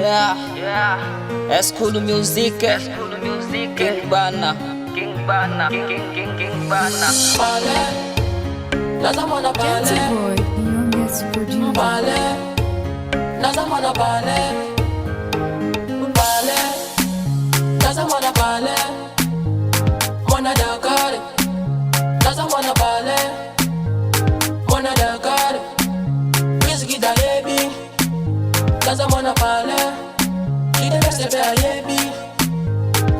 Yeah. School music. King Bana. King Bana. King Bana. Ballet, nazamona Gentle ballet, Boy, the youngest producer. ballet, nazamona ballet, ballet, nazamona ballet, mwana Dakar, nazamona ballet, mwana Dakar, whisky da yebi, nazamona ballet, ide beste be a yebi,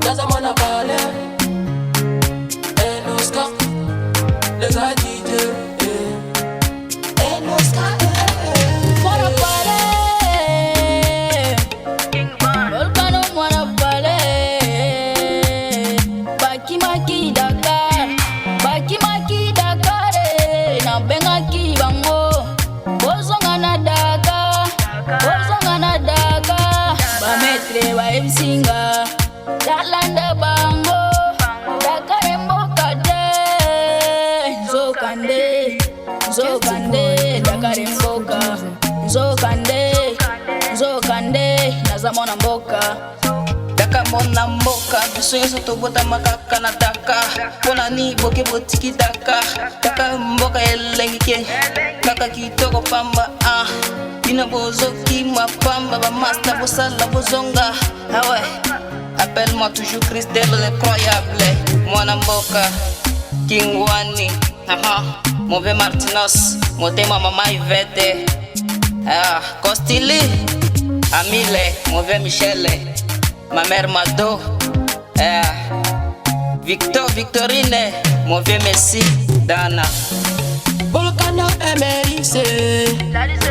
nazamona ballet, Oscar. Le gars DJ, eh. Oscar, Wanna party. King Bana. Volcano wanna party. Baki maki Dakar. Baki maki Dakar. Na benga ki bango. Bozonga na Dakar. Bozonga na Dakar. Ba metre ba emsinga. Dalanda bango. Dakar mboka de. Zokande. Zokande, Dakar mboka. Zokande, nazamona mboka. Daka mona mboka, biso yeso tobota makaka na daka. Pona ni boke botiki daka. Daka mboka elengi ke. Kaka kitoko pamba Bina bozoki mapamba, ba master bosala bozonga. Ah ouais, appelle-moi toujours Christelle l'incroyable. Mwana mboka, King Wani. Mauvais Martinos, motema mama Ivete. Costili, Amile, mauvais Michele. Ma mère Mado. Victor, Victorine, mauvais Messi, Dana. Volcano MRIC,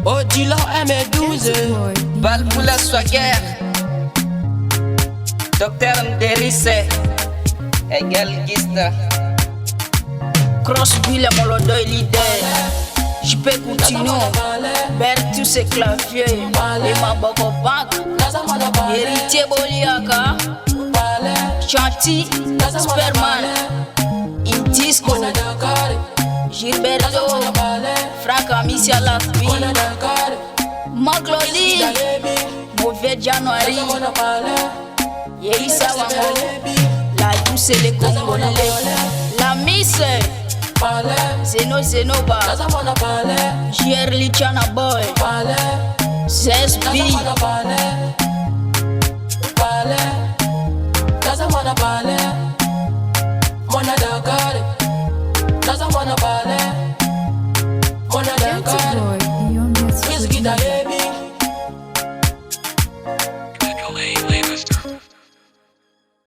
Odilo M12, Gentle Boy, the Val pour la swagger. Docteur Mderise, Egel Gista. Crossville, Molodo et leader. J'peux continuer. Bertus ses claviers. Et ma boko bank. nazamona ballet, Héritier Boliaka. ballet, Chanty. Superman. Indisco. mwana Dakar, Gilberto. nazamona ballet, Frank Amicia Lafi. mwana Dakar, Magloli. da yebi, Mauvais January. nazamona ballet, Yeisa beste be a Wango. yebi, La douce et les Congolais. La Miss. ballet, Zenoba. nazamona ballet, Jerly Chana Boy. ballet, Zesbi. nazamona ballet, ballet, nazamona ballet, mwana Dakar, nazamona ballet, mwana Gentle Dakar, Boy, the youngest whisky da producer. yebi. Nicolay Lannister.